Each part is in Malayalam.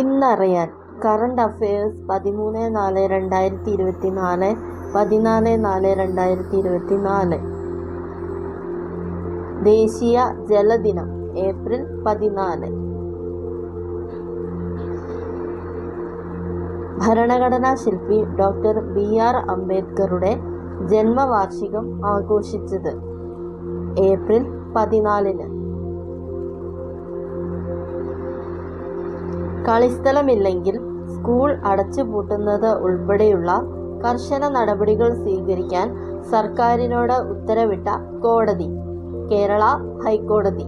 ഇന്നറിയാൻ കറണ്ട് അഫയേഴ്സ് 13/4/2024, 14/4/2024. ദേശീയ ജലദിനം ഏപ്രിൽ 14. ഭരണഘടനാ ശില്പി ഡോക്ടർ BR അംബേദ്കറുടെ ജന്മവാർഷികം ആഘോഷിച്ചത് ഏപ്രിൽ 14. കളിസ്ഥലമില്ലെങ്കിൽ സ്കൂൾ അടച്ചുപൂട്ടുന്നത് ഉൾപ്പെടെയുള്ള കർശന നടപടികൾ സ്വീകരിക്കാൻ സർക്കാരിനോട് ഉത്തരവിട്ട കോടതി കേരള ഹൈക്കോടതി.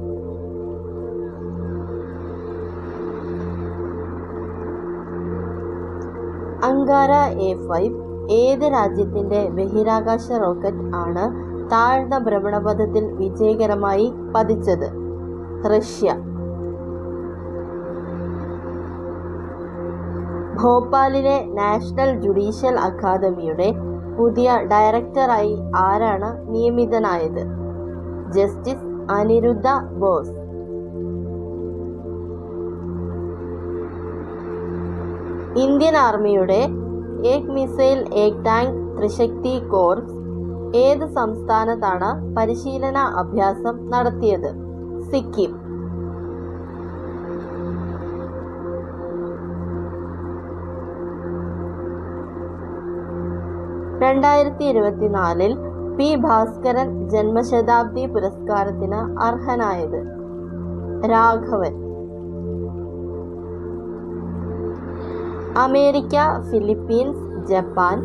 അങ്കാര A5 ഏത് രാജ്യത്തിന്റെ ബഹിരാകാശ റോക്കറ്റ് ആണ് താഴ്ന്ന ഭ്രമണപഥത്തിൽ വിജയകരമായി പതിച്ചത്? റഷ്യ. ഭോപ്പാലിലെ നാഷണൽ ജുഡീഷ്യൽ അക്കാദമിയുടെ പുതിയ ഡയറക്ടറായി ആരാണ് നിയമിതനായത്? ജസ്റ്റിസ് അനിരുദ്ധ ബോസ്. ഇന്ത്യൻ ആർമിയുടെ Ek missile Ek tank Trishakti corps ഏത് സംസ്ഥാനത്താണ് പരിശീലന അഭ്യാസം നടത്തിയത്? സിക്കിം. (2024) പി. ഭാസ്കരൻ ജന്മശതാബ്ദി പുരസ്കാരത്തിന് അർഹനായത്? രാഘവൻ. അമേരിക്ക, ഫിലിപ്പീൻസ്, ജപ്പാൻ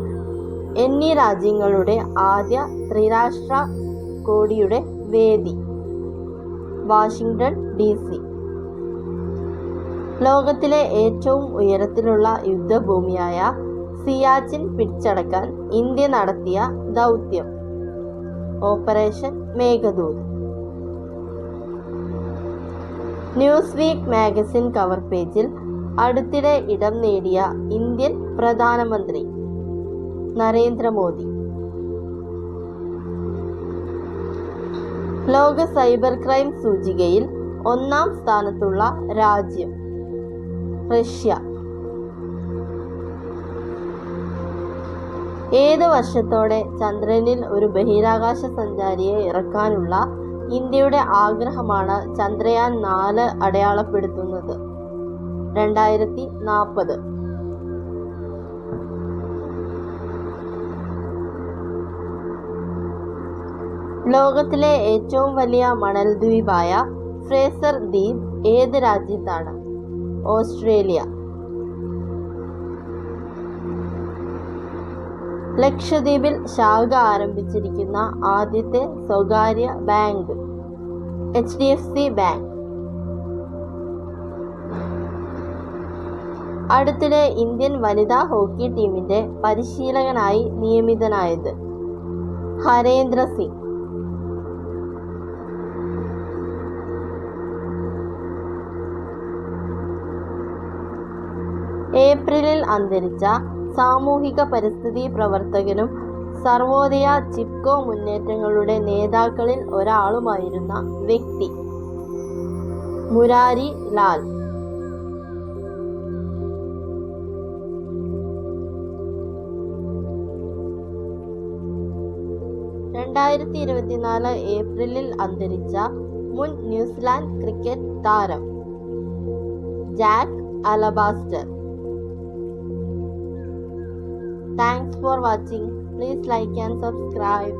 എന്നീ രാജ്യങ്ങളുടെ ആദ്യ ത്രിരാഷ്ട്ര കോടിയുടെ വേദി? Washington DC. ലോകത്തിലെ ഏറ്റവും ഉയരത്തിലുള്ള യുദ്ധഭൂമിയായ സിയാച്ചിൻ പിടിച്ചടക്കാൻ ഇന്ത്യ നടത്തിയ ദൗത്യം? Operation Meghdoot. Newsweek magazine cover പേജിൽ അടുത്തിടെ ഇടം നേടിയ ഇന്ത്യൻ പ്രധാനമന്ത്രി? നരേന്ദ്രമോദി. ലോക സൈബർ ക്രൈം സൂചികയിൽ 1-ാം സ്ഥാനത്തുള്ള രാജ്യം? റഷ്യ. ഏത് വർഷത്തോടെ ചന്ദ്രനിൽ ഒരു ബഹിരാകാശ സഞ്ചാരിയെ ഇറക്കാനുള്ള ഇന്ത്യയുടെ ആഗ്രഹമാണ് ചന്ദ്രയാൻ 4 അടയാളപ്പെടുത്തുന്നത്? 2040. ലോകത്തിലെ ഏറ്റവും വലിയ മണൽ ദ്വീപായ ഫ്രേസർ ദ്വീപ് ഏത് രാജ്യത്താണ്? ഓസ്ട്രേലിയ. ലക്ഷദ്വീപിൽ ശാഖ ആരംഭിച്ചിരിക്കുന്ന ആദ്യത്തെ സ്വകാര്യ ബാങ്ക്? HDFC bank. അടുത്തിടെ ഇന്ത്യൻ വനിതാ ഹോക്കി ടീമിന്റെ പരിശീലകനായി നിയമിതനായത്? ഹരേന്ദ്ര സിംഗ്. ഏപ്രിലിൽ അന്തരിച്ച സാമൂഹിക പരിസ്ഥിതി പ്രവർത്തകനും സർവോദയ ചിപ്കോ മുന്നേറ്റങ്ങളുടെ നേതാക്കളിൽ ഒരാളുമായിരുന്ന വ്യക്തി? മുരാരി ലാൽ. (2024) ഏപ്രിലിൽ അന്തരിച്ച മുൻ ന്യൂസിലാൻഡ് ക്രിക്കറ്റ് താരം? Jack alabaster. Thanks for watching. Please like and subscribe.